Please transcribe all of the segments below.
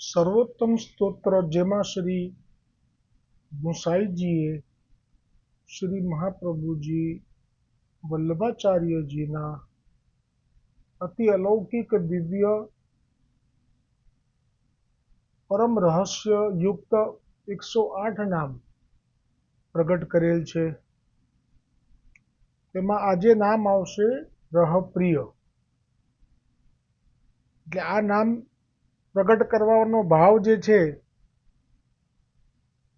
સર્વોત્તમ સ્તોત્ર જેમાં શ્રી ગુસાઈજીએ શ્રી મહાપ્રભુજી વલ્લભાચાર્યજીના અતિ અલૌકિક દિવ્ય પરમ રહસ્ય યુક્ત 108 નામ પ્રગટ કરેલ છે. તેમાં આજે નામ આવશે રહપ્રિય. એટલે આ નામ પ્રગટ કરવાનો ભાવ જે છે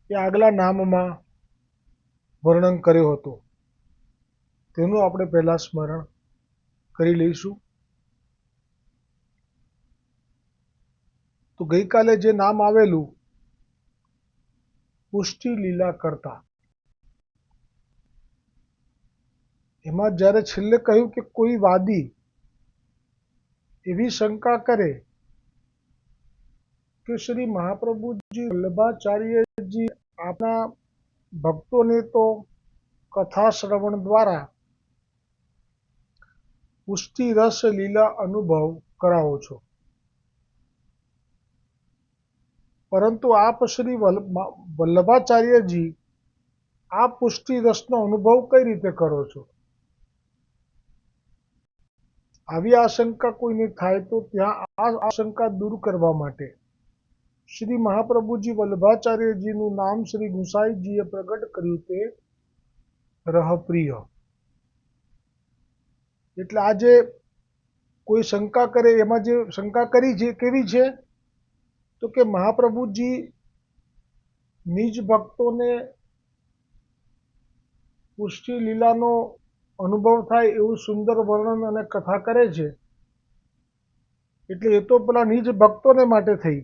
એ આગલા નામમાં વર્ણન કર્યો હતો, તેનું આપણે પહેલા સ્મરણ કરી લઈશું. તો ગઈકાલે જે નામ આવેલું પુષ્ટિ લીલા કરતા, એમાં જ્યારે છેલ્લે કહ્યું કે કોઈ વાદી એવી શંકા કરે કે શ્રી મહાપ્રભુજી વલ્લભાચાર્યજી આપણા ભક્તોને તો કથા શ્રવણ દ્વારા પુષ્ટિ રસ લીલા અનુભવ કરાવો છો, પરંતુ આપ શ્રી વલ્લભાચાર્યજી આ પુષ્ટિ રસનો અનુભવ કઈ રીતે કરો છો? આવી આશંકા કોઈને થાય તો ત્યાં આ આશંકા દૂર કરવા માટે શ્રી મહાપ્રભુજી વલ્લભાચાર્યજીનું નામ શ્રી ગુસાઈજીએ પ્રગટ કર્યું તે રહપ્રિય. એટલે આજે કોઈ શંકા કરે, એમાં જે શંકા કરી છે કેવી છે તો કે મહાપ્રભુજી નિજ ભક્તોને પુષ્ટિ લીલાનો અનુભવ થાય એવું સુંદર વર્ણન અને કથા કરે છે. એટલે એ તો પેલા નિજ ભક્તોને માટે થઈ,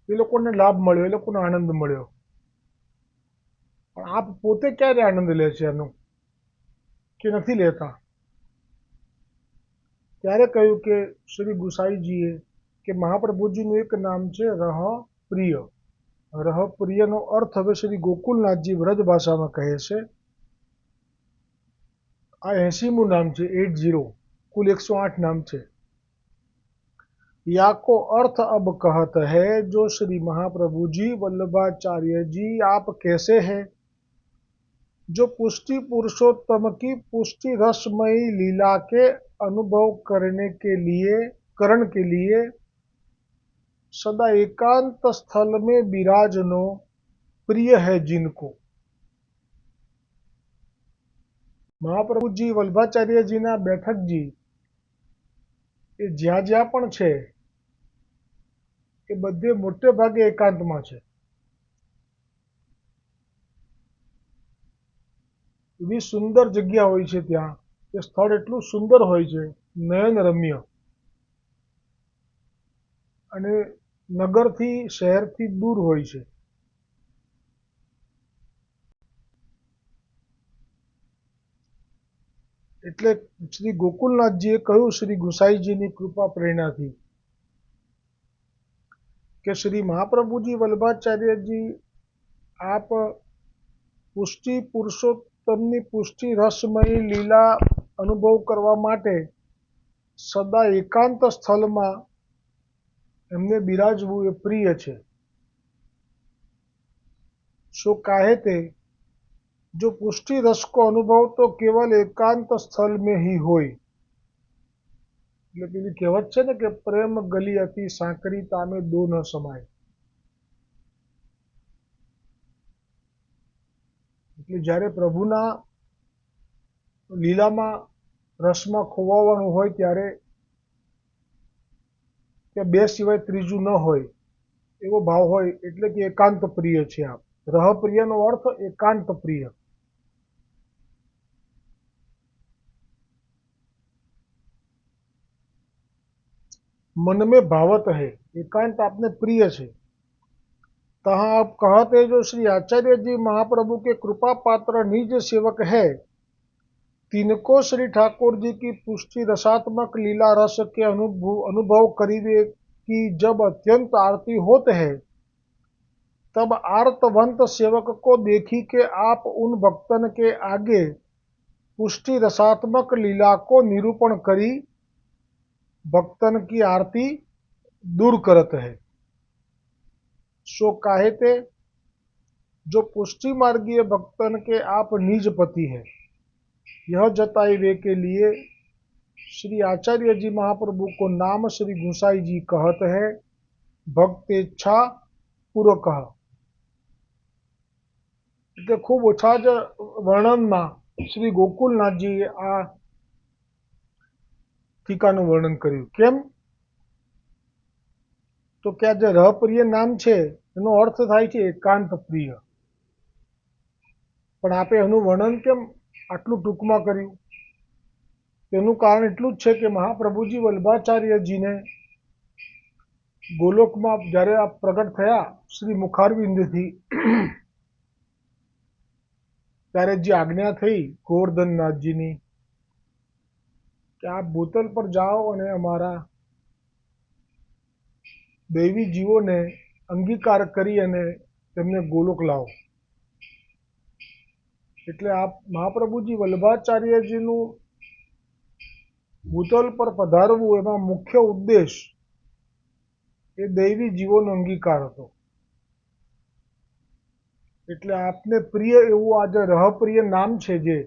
એ લોકોને લાભ મળ્યો, એ લોકોને આનંદ મળ્યો. પણ આપ પોતે ક્યારે આનંદ લે છે એનો, કે નથી લેતા? ત્યારે કહ્યું કે શ્રી ગુસાઈજીએ કે મહાપ્રભુજીનું એક નામ છે રહપ્રિય. રહપ્રિયનો અર્થ હવે શ્રી ગોકુલનાથજી વ્રજ ભાષામાં કહે છે. આ 80મું નામ છે, 80. કુલ 108 નામ છે. या को अर्थ अब कहत है जो श्री महाप्रभु जी वल्लभाचार्य जी आप कैसे हैं, जो पुष्टि पुरुषोत्तम की पुष्टि रसमयी लीला के अनुभव करण के लिए सदा एकांत स्थल में विराजनो प्रिय है जिनको. મહાપ્રભુજી વલ્લભાચાર્યજીના બેઠકજી એ જ્યાં જ્યાં પણ છે એ બધે મોટે ભાગે એકાંતમાં છે. એવી સુંદર જગ્યા હોય છે ત્યાં, એ સ્થળ એટલું સુંદર હોય છે, નયન રમ્ય, અને નગરથી શહેરથી દૂર હોય છે. એટલે શ્રી ગોકુલનાથજીએ કહ્યું શ્રી ગુસાઈજીની કૃપા પ્રેરણાથી કે શ્રી મહાપ્રભુજી વલ્લભાચાર્યજી આપ પુષ્ટિ પુરુષોત્તમની પુષ્ટિ રસમયી લીલા અનુભવ કરવા માટે સદા એકાંત સ્થળમાં એમને બિરાજવું એ પ્રિય છે. सो काहे ते जो पुष्टि रस को अनुभव तो केवल एकांत स्थल में ही होय. એટલે પેલી કહેવત છે ને કે પ્રેમ ગલી અતિ સાંકડી તામે દો ન સમાય. એટલે જ્યારે પ્રભુના લીલામાં રસમાં ખોવાવાનું હોય ત્યારે કે બે સિવાય ત્રીજું ન હોય એવો ભાવ હોય, એટલે કે એકાંત પ્રિય છે આપ. રહપ્રિયનો અર્થ એકાંત પ્રિય. मन में भावत है, एकांत आपने प्रिय है. तहाँ आप कहते जो श्री आचार्य जी महाप्रभु के कृपा पात्र निज सेवक है, तिनको श्री ठाकुर जी की पुष्टि रसात्मक लीला रस के अनुभव करीबे की जब अत्यंत आरती होत है, तब आर्तवंत सेवक को देखी के आप उन भक्तन के आगे पुष्टि रसात्मक लीला को निरूपण करी भक्तन की आरती दूर करत है। सो काहेते जो पुष्टि मार्गीय भक्तन के आप निज पति है, यह जताई वे के लिए श्री आचार्य जी महाप्रभु को नाम श्री गुसाई जी कहत है भक्तेच्छा પૂર્વક। એટલે ખૂબ ઓછા જ વર્ણનમાં શ્રી ગોકુલનાથજીએ આ ટીકાનું વર્ણન કર્યું। કેમ તો કે આ જે રહપ્રિય નામ છે એનો અર્થ થાય છે એકાંત પ્રિય, પણ આપે એનું વર્ણન કેમ આટલું ટૂંકમાં કર્યું? તેનું કારણ એટલું જ છે કે મહાપ્રભુજી વલ્લભાચાર્યજીને ગોલોકમાં જ્યારે આ પ્રગટ થયા શ્રી મુખારવિંદથી, ત્યારે જે આજ્ઞા થઈ ગોવર્ધનનાથજીની કે આપ ભૂતલ પર જાઓ અને અમારા દૈવી જીવોને અંગીકાર કરી અને તેમને ગોલોક લાવો, એટલે આપ મહાપ્રભુજી વલ્લભાચાર્યજીનું ભૂતલ પર પધારવું એમાં મુખ્ય ઉદ્દેશ એ દૈવી જીવોનો અંગીકાર હતો। એટલે આપને પ્રિય એવું આ જે રહપ્રિય નામ છે જે,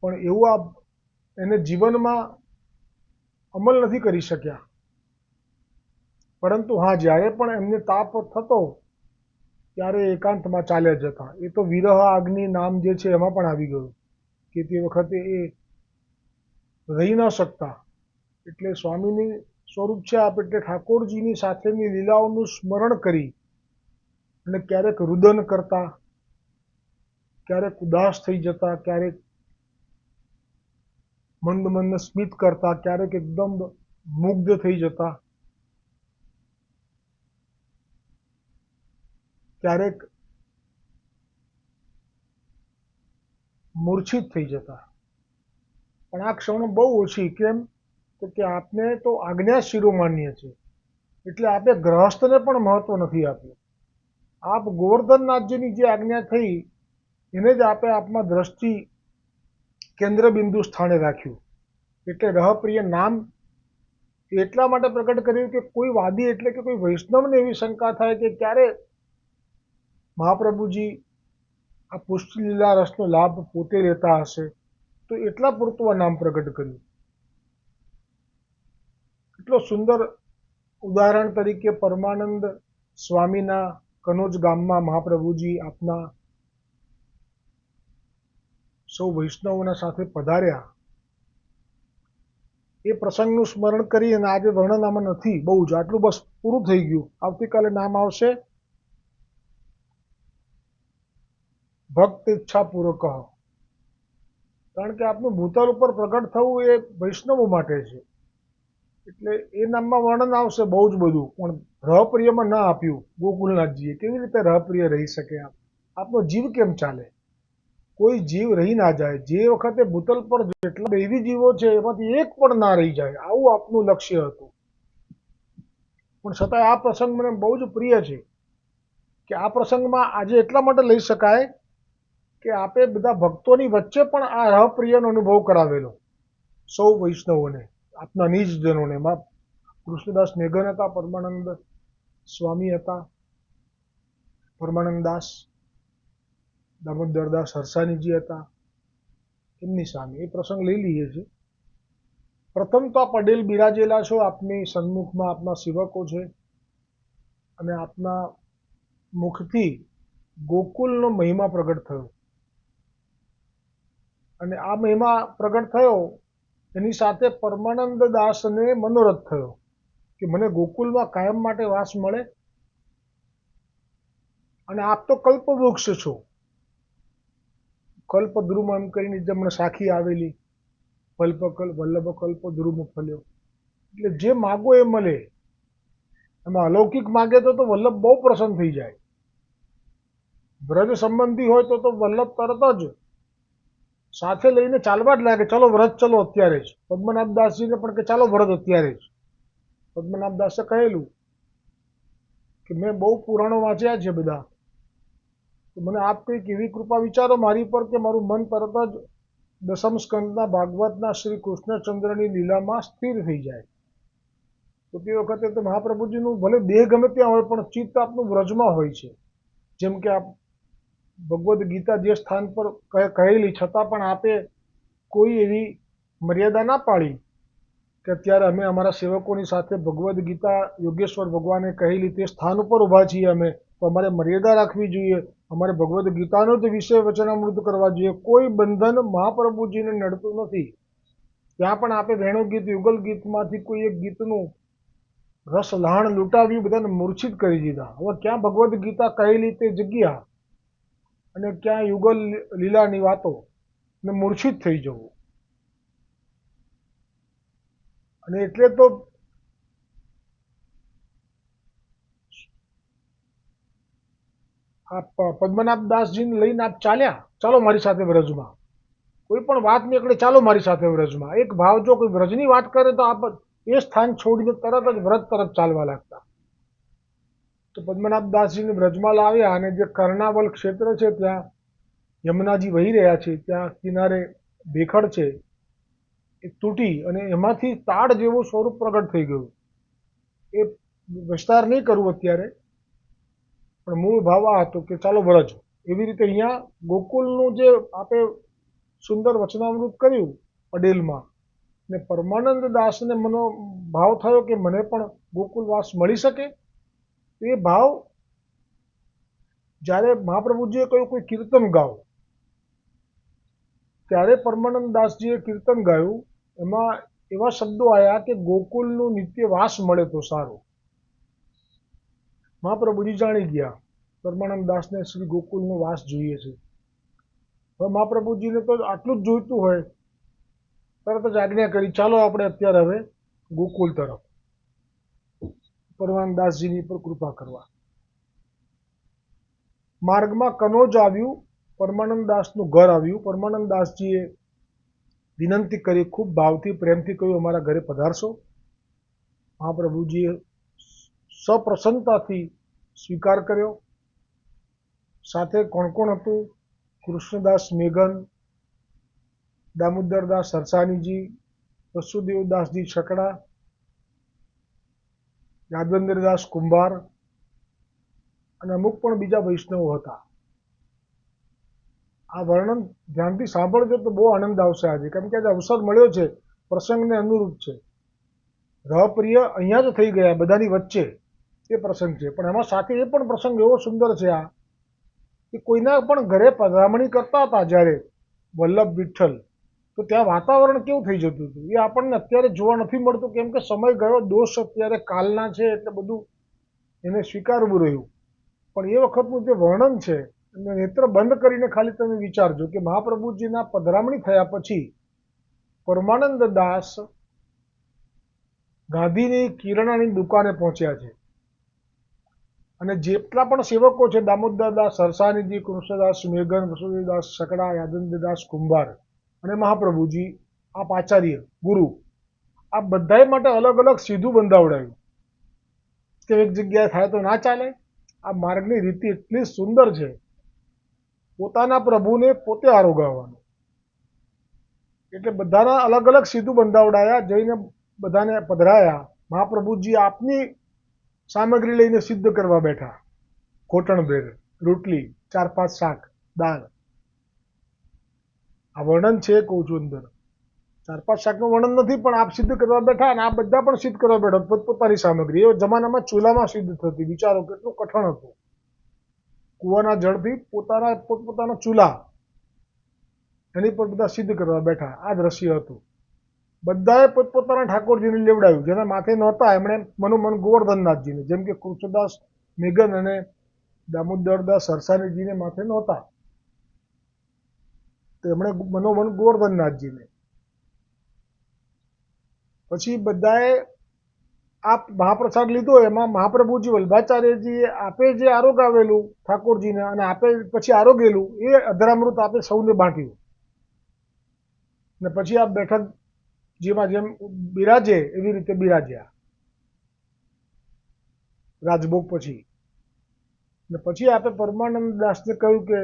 પણ એવું આપ એને જીવનમાં અમલ નથી કરી શક્યા, પરંતુ હા જ્યારે પણ એમને તાપ થતો ત્યારે એકાંતમાં ચાલ્યા જતા। એ તો વિરહ અગ્નિ નામ જે છે એમાં પણ આવી ગયું કે તે વખતે એ રહી ન શકતા, એટલે સ્વામીની સ્વરૂપ છે આપ એટલે ઠાકોરજીની સાથેની લીલાઓનું સ્મરણ કરી અને ક્યારેક રુદન કરતા, ક્યારેક ઉદાસ થઈ જતા, ક્યારેક મંદ મંદ સ્મિત કરતા, ક્યારેક એકદમ મુગ્ધ થઈ જતા, ક્યારેક મૂર્છિત થઈ જતા, પણ આ ક્ષણો બહુ ઓછી। કેમ તો કે આપને તો આજ્ઞા શિરોમાન્ય છે, એટલે આપે ગ્રહસ્થને પણ મહત્વ નથી આપ્યું। આપ ગોવર્ધનનાથજીની જે આજ્ઞા થઈ એને જ આપે આપમાં દ્રષ્ટિ કેન્દ્રબિંદુ સ્થાને રાખ્યું। એટલે રહપ્રિય નામ એટલા માટે પ્રગટ કર્યું કે કોઈ વાદી એટલે કે કોઈ વૈષ્ણવને એવી શંકા થાય કે ક્યારે મહાપ્રભુજી આ પુષ્ટિલીલા રસનો લાભ પોતે લેતા હશે, તો એટલા પૂરતું આ નામ પ્રગટ કર્યું। એટલો સુંદર ઉદાહરણ તરીકે પરમાનંદ સ્વામીના કનોજ ગામમાં મહાપ્રભુજી આપના સૌ વૈષ્ણવોના સાથે પધાર્યા, એ પ્રસંગનું સ્મરણ કરી અને આજે વર્ણન આમાં નથી, બહુ જ આટલું બસ પૂરું થઈ ગયું। આવતીકાલે નામ આવશે ભક્ત ઈચ્છા પૂર્વક, કારણ કે આપનું ભૂતલ ઉપર પ્રગટ થવું એ વૈષ્ણવો માટે છે, એટલે એ નામમાં વર્ણન આવશે બહુ જ બધું, પણ રહપ્રિયમાં ના આપ્યું ગોકુલનાથજીએ। કેવી રીતે રહપ્રિય રહી શકે? આપનો જીવ કેમ ચાલે? કોઈ જીવ રહી ના જાય, જે વખતે ભૂતલ પર જેટલા દૈવી જીવો છે એમાંથી એક પણ ના રહી જાય, આવું આપનું લક્ષ્ય હતું। પણ છતાંય આ પ્રસંગ મને બહુ જ પ્રિય છે કે આ પ્રસંગમાં આજે એટલા માટે લઈ શકાય કે આપે બધા ભક્તોની વચ્ચે પણ આ રહપ્રિયનો અનુભવ કરાવેલો સૌ વૈષ્ણવોને, આપના નિજજનોને। કૃષ્ણદાસ મેઘન હતા, પરમાનંદ સ્વામી હતા, પરમાનંદ દાસ, દામોદરદાસ હરસાણીજી હતા, એમની સામે એ પ્રસંગ લઈ લઈએ છીએ। પ્રથમ તો આ પટેલ બિરાજેલા છો, આપની સન્મુખમાં આપના સેવકો છે, અને આપના મુખથી ગોકુલનો મહિમા પ્રગટ થયો, અને આ મહિમા પ્રગટ થયો એની સાથે પરમાનંદ દાસને મનોરથ થયો કે મને ગોકુલમાં કાયમ માટે વાસ મળે, અને આપ તો કલ્પવૃક્ષ છો, કલ્પદ્રુમ એમ કરીને જેમણે સાખી આવેલી વલ્લભ કલ્પ ધ્રુમ ફલ્યો, એટલે જે માગો એ મળે। એમાં અલૌકિક માગે તો વલ્લભ બહુ પ્રસન્ન થઈ જાય। વ્રજ સંબંધી હોય તો વલ્લભ તરત જ સાથે લઈને ચાલવા જ લાગે, ચાલો વ્રત ચલો અત્યારે જ। પદ્મનાભદાસજીને પણ કે ચાલો વ્રત અત્યારે જ। પદ્મનાભદાસે કહેલું કે મેં બહુ પુરાણો વાંચ્યા છે બધા, તો મને આપ કંઈક એવી કૃપા વિચારો મારી પર કે મારું મન તરત જ દસમ સ્કંદના ભાગવતના શ્રી કૃષ્ણચંદ્રની લીલામાં સ્થિર થઈ જાય। તો તે વખતે તો મહાપ્રભુજીનું ભલે દેહ ગમે ત્યાં હોય પણ ચિત્ત આપનું વ્રજમાં હોય છે. જેમ કે આપ ભગવદ્ ગીતા જે સ્થાન પર કહેલી છતાં પણ આપે કોઈ એવી મર્યાદા ના પાડી કે અત્યારે અમે અમારા સેવકોની સાથે ભગવદ્ ગીતા યોગેશ્વર ભગવાને કહેલી તે સ્થાન ઉપર ઊભા છીએ અમે, તો અમારે મર્યાદા રાખવી જોઈએ, અમારે ભગવદ્ ગીતાનો જ વિષય વચનામૃત કરવા જોઈએ. કોઈ બંધન મહાપ્રભુજીને નડતું નથી. ત્યાં પણ આપે વેણુ ગીત યુગલ ગીતમાંથી કોઈ એક ગીતનું રસ લહાણ લૂંટાવ્યું, બધાને મૂર્છિત કરી દીધા. હવે ક્યાં ભગવદ્ ગીતા કહેલી તે જગ્યા અને ક્યાં યુગલ લીલાની વાતો ને મૂર્છિત થઈ જવું. અને એટલે તો આપ પદ્મનાભ દાસજીને લઈને આપ ચાલ્યા, ચાલો મારી સાથે વ્રજમાં. કોઈ પણ વાત નીકળે, ચાલો મારી સાથે વ્રજમાં. એક ભાવ જો કોઈ વ્રજની વાત કરે તો આપ એ સ્થાન છોડીને તરત જ વ્રજ તરફ ચાલવા લાગતા. તો પદ્મનાભ દાસજીને વ્રજમાં લાવ્યા અને જે કર્ણાવલ ક્ષેત્ર છે ત્યાં યમુનાજી વહી રહ્યા છે, ત્યાં કિનારે ભેખડ છે એ તૂટી અને એમાંથી તાડ જેવું સ્વરૂપ પ્રગટ થઈ ગયું. એ વિસ્તાર નહીં કરું અત્યારે, પણ મૂળ ભાવ આ હતો કે ચાલો વ્રજ. એવી રીતે અહીંયા ગોકુલનું જે આપે સુંદર વચનામૃત કર્યું અડેલમાં, ને પરમાનંદ દાસને મનો ભાવ થયો કે મને પણ ગોકુલવાસ મળી શકે. એ ભાવ જ્યારે મહાપ્રભુજીએ કહ્યું કોઈ કીર્તન ગાઓ, ત્યારે પરમાનંદ દાસજીએ કીર્તન ગાયું. એમાં એવા શબ્દો આવ્યા કે ગોકુલનું નિત્ય વાસ મળે તો સારું. મહાપ્રભુજી જાણી ગયા પરમાનંદ દાસને શ્રી ગોકુલનો વાસ જોઈએ છે. હવે મહાપ્રભુજીને તો આટલું જ જોઈતું હોય, તરત જ આજ્ઞા કરી, ચાલો આપણે અત્યારે હવે ગોકુલ તરફ પરમાનંદ દાસજીની પર કૃપા કરવા. માર્ગમાં કનોજ આવ્યું, પરમાનંદ દાસનું ઘર આવ્યું. પરમાનંદ દાસજીએ વિનંતી કરી, ખૂબ ભાવથી પ્રેમથી કહ્યું, અમારા ઘરે પધારશો. મહાપ્રભુજીએ સપ્રસન્નતાથી સ્વીકાર કર્યો. સાથે કોણ કોણ હતું? કૃષ્ણદાસ મેઘન, દામોદરદાસ સરસાનીજી, વસુદેવદાસજી છકડા, યાદવેન્દ્રદાસ કુંભાર અને અમુક પણ બીજા વૈષ્ણવો હતા. આ વર્ણન ધ્યાનથી સાંભળજો તો બહુ આનંદ આવશે આજે, કેમ કે આજે અવસર મળ્યો છે, પ્રસંગને અનુરૂપ છે. રહપ્રિય અહીંયા જ થઈ ગયા બધાની વચ્ચે, એ પ્રસંગ છે. પણ એમાં સાથે એ પણ પ્રસંગ એવો સુંદર છે આ કે કોઈના પણ ઘરે પધરામણી કરતા હતા જ્યારે વલ્લભ વિઠ્ઠલ, તો ત્યાં વાતાવરણ કેવું થઈ જતું હતું એ આપણને અત્યારે જોવા નથી મળતું, કેમ કે સમય ગયો, દોષ અત્યારે કાલના છે એટલે બધું એને સ્વીકારવું રહ્યું. પણ એ વખતનું જે વર્ણન છે, નેત્ર બંધ કરીને ખાલી તમે વિચારજો કે મહાપ્રભુજીના પધરામણી થયા પછી પરમાનંદ દાસ ગાંધીની કિરાણાની દુકાને પહોંચ્યા છે અને જેટલા પણ સેવકો છે, દામોદરદાસ સરસાનીજી, કૃષ્ણદાસ મેઘન, વસુદેવદાસ છકડા, યાદવેન્દ્રદાસ કુંભાર અને મહાપ્રભુજી આપ આચાર્ય ગુરુ, આ બધાય માટે અલગ અલગ સીધું બંધાવડાયું કે એક જગ્યાએ થાય તો ના ચાલે. આ માર્ગની રીતિ એટલી સુંદર છે, પોતાના પ્રભુને પોતે આરોગાવવાનું. એટલે બધાના અલગ અલગ સીધું બંધાવડાયા, જઈને બધાને પધરાયા. મહાપ્રભુજી આપની સામગ્રી લઈને સિદ્ધ કરવા બેઠા. કોટણ ભેર, રોટલી, 4-5 શાક, દાળ. આ વર્ણન છે કહું છું અંદર. 4-5 શાકનું વર્ણન નથી, પણ આપ સિદ્ધ કરવા બેઠા અને આ બધા પણ સિદ્ધ કરવા બેઠા પોતપોતાની સામગ્રી. એ જમાનામાં ચૂલામાં સિદ્ધ થતી. વિચારો કેટલું કઠણ હતું. કૂવાના જળથી પોતપોતાના ચૂલા, એની પર બધા સિદ્ધ કરવા બેઠા. આ દ્રશ્ય હતું. બધાએ પોતપોતાના ઠાકોરજીને લેવડાવ્યું. જેના માથે નહોતા એમણે મનોમન ગોવર્ધનનાથજીને, જેમ કે કૃષ્ણદાસ મેઘન અને દામોદરદાસ સરસાનીજીને માથે નહોતા, તો એમણે મનોમન ગોવર્ધનનાથજીને. પછી બધાએ આ મહાપ્રસાદ લીધો. એમાં મહાપ્રભુજી વલ્ભાચાર્યજીએ આપે જે આરોગાવેલું ઠાકોરજીને અને આપે પછી આરોગેલું એ અધરામૃત આપે સૌને બાંટ્યું. ને પછી આ બેઠક જેમાં જેમ બિરાજે એવી રીતે બિરાજ્યા રાજભોગ પછી. ને પછી આપે પરમાનંદ દાસને કહ્યું કે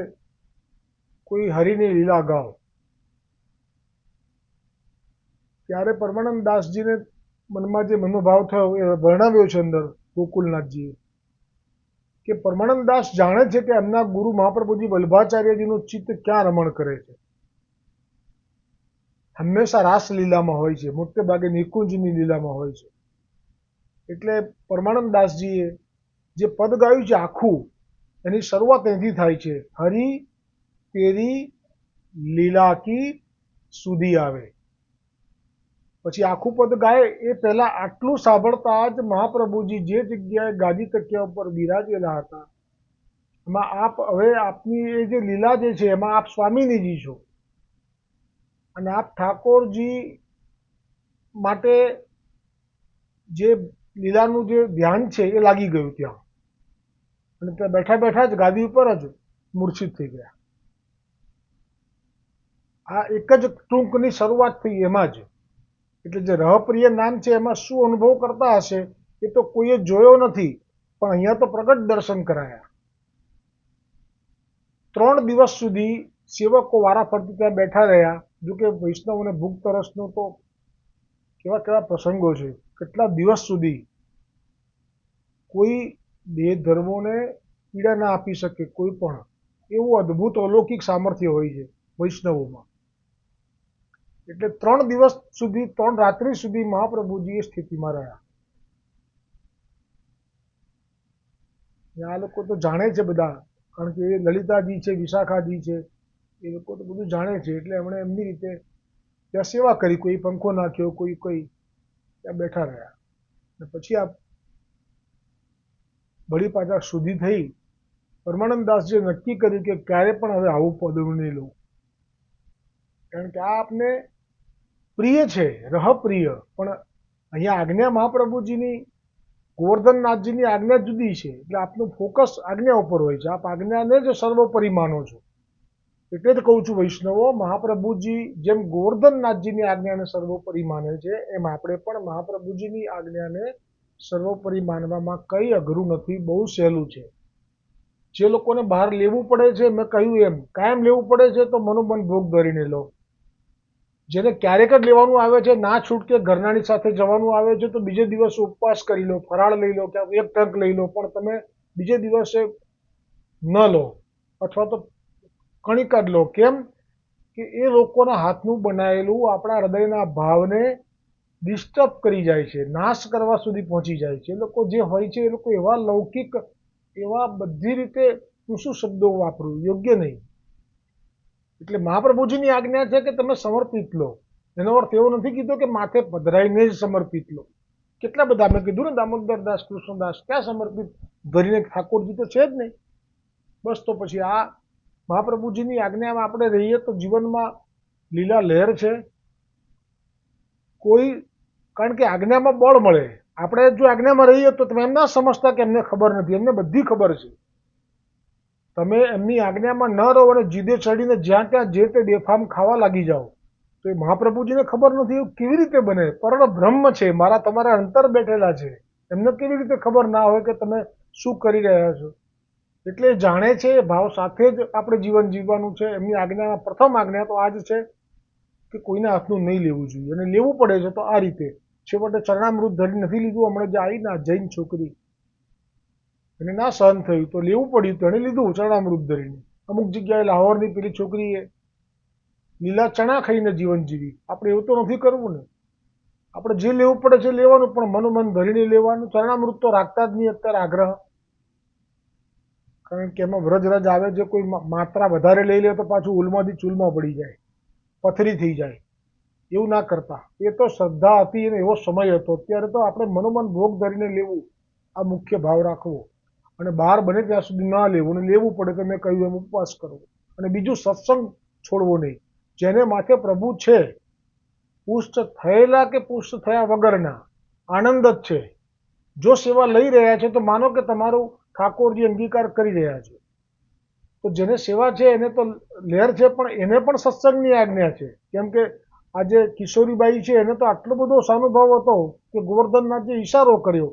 કોઈ હરિની લીલા ગાઓ. ત્યારે પરમાનંદ દાસજીને મનમાં જે મનોભાવ થયો એ વર્ણવ્યો છે અંદર ગોકુલનાથજીએ કે પરમાનંદદાસ જાણે છે કે એમના ગુરુ મહાપ્રભુજી વલ્ભાચાર્યજીનું ચિત્ત ક્યાં રમણ કરે છે. હંમેશા રાસલીલામાં હોય છે, મોટે ભાગે નિકુંજની લીલામાં હોય છે. એટલે પરમાનંદદાસજીએ જે પદ ગાયું છે આખું, એની શરૂઆત અહીંથી થાય છે, હરિ તેરી લીલા કી સુધી આવે. પછી આખું પદ ગાય એ પહેલા આટલું સાંભળતા જ મહાપ્રભુજી જે જગ્યાએ ગાદી તકિયા ઉપર બિરાજેલા હતા, એમાં આપ હવે આપની એ જે લીલા જે છે એમાં આપ સ્વામિનીજી છો અને આપ ઠાકોરજી માટે જે લીલાનું જે ધ્યાન છે એ લાગી ગયું ત્યાં, અને ત્યાં બેઠા બેઠા જ ગાદી ઉપર જ મૂર્છિત થઈ ગયા. આ એક જ ટૂંકની શરૂઆત થઈ એમાં જ. એટલે જે રહપ્રિય નામ છે એમાં શું અનુભવ કરતા હશે એ તો કોઈએ જોયો નથી, પણ અહીંયા તો પ્રગટ દર્શન કરાયા. 3 દિવસ સુધી સેવકો વારાફરતી ત્યાં બેઠા રહ્યા. જોકે વૈષ્ણવોને ભૂખ તરસનો તો કેવા કેવા પ્રસંગો છે, કેટલા દિવસ સુધી કોઈ દેહ ધર્મોને પીડા ના આપી શકે કોઈ પણ, એવું અદ્ભુત અલૌકિક સામર્થ્ય હોય છે વૈષ્ણવોમાં. એટલે 3 દિવસ સુધી 3 રાત્રિ સુધી મહાપ્રભુજી એ સ્થિતિમાં રહ્યા. આ લોકો તો જાણે છે બધા, કારણ કે એ લલિતાજી છે, વિશાખાજી છે, એ લોકો તો બધું જાણે છે. એટલે એમણે એમની રીતે ત્યાં સેવા કરી, કોઈ પંખો નાખ્યો, કોઈ ત્યાં બેઠા રહ્યા. અને પછી આ વળી પાછા સુધી થઈ પરમાનંદદાસજીએ નક્કી કર્યું કે ક્યારે પણ હવે આવું પદ નહીં લઉં, કારણ કે આ આપને પ્રિય છે, રહપ્રિય. પણ અહીંયા આજ્ઞા મહાપ્રભુજીની, ગોવર્ધનનાથજીની આજ્ઞા જુદી છે, એટલે આપનું ફોકસ આજ્ઞા ઉપર હોય છે. આપ આજ્ઞાને જ સર્વોપરી માનો છો. એટલે જ કહું છું વૈષ્ણવો, મહાપ્રભુજી જેમ ગોવર્ધનનાથજીની આજ્ઞાને સર્વોપરી માને છે, એમ આપણે પણ મહાપ્રભુજીની આજ્ઞાને સર્વોપરી માનવામાં કંઈ અઘરું નથી, બહુ સહેલું છે. જે લોકોને બહાર લેવું પડે છે, મેં કહ્યું એમ કાયમ લેવું પડે છે તો મનોમન ભોગ ધરીને લો. જેને ક્યારેક જ લેવાનું આવે છે, ના છૂટકે ઘરનાની સાથે જવાનું આવે છે, તો બીજે દિવસે ઉપવાસ કરી લો, ફરાળ લઈ લો, કે એક ટંક લઈ લો, પણ તમે બીજે દિવસે ન લો, અથવા તો કણિકા જ લો. કેમ કે એ લોકોના હાથનું બનાવેલું આપણા હૃદયના ભાવને ડિસ્ટર્બ કરી જાય છે, નાશ કરવા સુધી પહોંચી જાય છે. એ લોકો જે હોય છે એ લોકો એવા લૌકિક, એવા બધી રીતે શું શબ્દો વાપરવું યોગ્ય નહીં. એટલે મહાપ્રભુજીની આજ્ઞા છે કે તમે સમર્પિત લો. એનો અર્થ એવો નથી કીધો કે માથે પધરાઈને જ સમર્પિત લો. કેટલા બધા મેં કીધું ને, દામોદરદાસ, કૃષ્ણદાસ, ક્યાં સમર્પિત ધરીને? ઠાકોરજી તો છે જ નહીં. બસ તો પછી આ મહાપ્રભુજીની આજ્ઞામાં આપણે રહીએ તો જીવનમાં લીલા લહેર છે. કોઈ, કારણ કે આજ્ઞામાં બળ મળે. આપણે જો આજ્ઞામાં રહીએ તો તમે એમ ના સમજતા કે એમને ખબર નથી, એમને બધી ખબર છે. તમે એમની આજ્ઞામાં ન રહો અને જીદે ચડીને જ્યાં ત્યાં જે તે બેફામ ખાવા લાગી જાઓ, તો એ મહાપ્રભુજીને ખબર નથી એવું કેવી રીતે બને? પરમ બ્રહ્મ છે, મારા તમારા અંતર બેઠેલા છે, એમને કેવી રીતે ખબર ના હોય કે તમે શું કરી રહ્યા છો? એટલે જાણે છે, એ ભાવ સાથે જ આપણે જીવન જીવવાનું છે. એમની આજ્ઞામાં પ્રથમ આજ્ઞા તો આ જ છે કે કોઈના હાથનું નહીં લેવું જોઈએ, અને લેવું પડે છે તો આ રીતે. છેવટે ચરણામૃત ધરી નથી લીધું. હમણાં જે આવી ના જૈન છોકરી, એને ના સહન થયું તો લેવું પડ્યું, તો એણે લીધું ચરણામૃત ધરીને. અમુક જગ્યાએ લાહોરની પેલી છોકરીએ લીલા ચણા ખાઈને જીવન જીવી. આપણે એવું તો નથી કરવું ને. આપણે જે લેવું પડે છે લેવાનું, પણ મનોમન ધરીને લેવાનું. ચરણામૃત તો રાખતા જ નહીં અત્યારે આગ્રહ, કારણ કે એમાં વ્રજરાજ આવે છે, કોઈ માત્રા વધારે લઈ લે તો પાછું ઉલમાંથી ચૂલમાં પડી જાય, પથરી થઈ જાય. એવું ના કરતા. એ તો શ્રદ્ધા હતી અને એવો સમય હતો. અત્યારે તો આપણે મનોમન ભોગ ધરીને લેવું, આ મુખ્ય ભાવ રાખવો. અને બહાર બને ત્યાં સુધી ના લેવું, અને લેવું પડે તો મેં કહ્યું એમ ઉપવાસ કરવો. અને બીજું, સત્સંગ છોડવો નહીં. જેને માથે પ્રભુ છે, પુષ્ટ થયેલા કે પુષ્ટ થયા વગરના, આનંદ જ છે. જો સેવા લઈ રહ્યા છે તો માનો કે તમારું ઠાકોરજી અંગીકાર કરી રહ્યા છે. તો જેને સેવા છે એને તો લહેર છે, પણ એને પણ સત્સંગની આજ્ઞા છે. કેમ કે આજે કિશોરીબાઈ છે, એને તો આટલો બધો સાનુભાવ હતો કે ગોવર્ધનનાથે ઈશારો કર્યો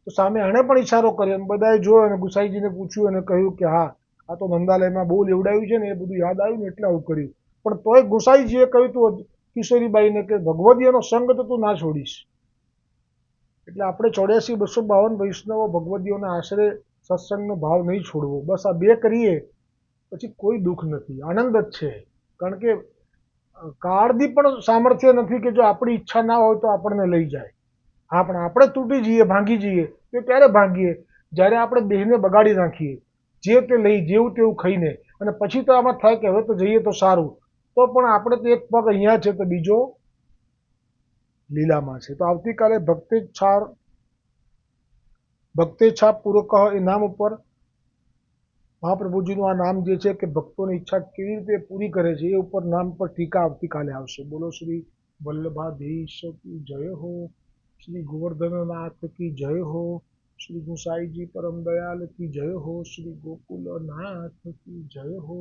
તો સામે એણે પણ ઈશારો કર્યો, અને બધાએ જોયો અને ગુસાઈજીને પૂછ્યું અને કહ્યું કે હા, આ તો નંદાલયમાં બહુ લેવડાવ્યું છે ને, એ બધું યાદ આવ્યું ને એટલે આવું કર્યું. પણ તોય ગુસાઈજીએ કહ્યું તું કિશોરીબાઈને કે ભગવદીયનો સંગ તો તું ના છોડીશ. એટલે આપણે 84-252 વૈષ્ણવો ભગવદીઓના આશરે સત્સંગનો ભાવ નહીં છોડવો. બસ આ બે કરીએ પછી કોઈ દુઃખ નથી, આનંદ જ છે. કારણ કે કાળની પણ સામર્થ્ય નથી કે જો આપણી ઈચ્છા ના હોય તો આપણને લઈ જાય. હા, પણ આપણે તૂટી જઈએ, ભાંગી જઈએ તો ક્યારે ભાંગીએ? જ્યારે આપણે દેહને બગાડી નાખીએ, જે તે લઈ જેવું તેવું ખાઈને, અને પછી તો આમાં થાય કે હવે તો જઈએ તો સારું, તો પણ આપણે તો એક પગ અહીંયા છે તો બીજો લીલામાં છે. તો આવતીકાલે ભક્તેચ્છા પૂર્વક એ નામ ઉપર મહાપ્રભુજીનું આ નામ જે છે કે ભક્તોની ઈચ્છા કેવી રીતે પૂરી કરે છે એ ઉપર નામ પર ટીકા આવતીકાલે આવશે. બોલો શ્રી વલ્લભાધીશ કી જય હો, શ્રી ગોવર્ધનનાથ કી જય હો, શ્રી ગુસાઈજી પરમ દયાલ કી જય હો, શ્રી ગોકુલનાથ કી જય હો.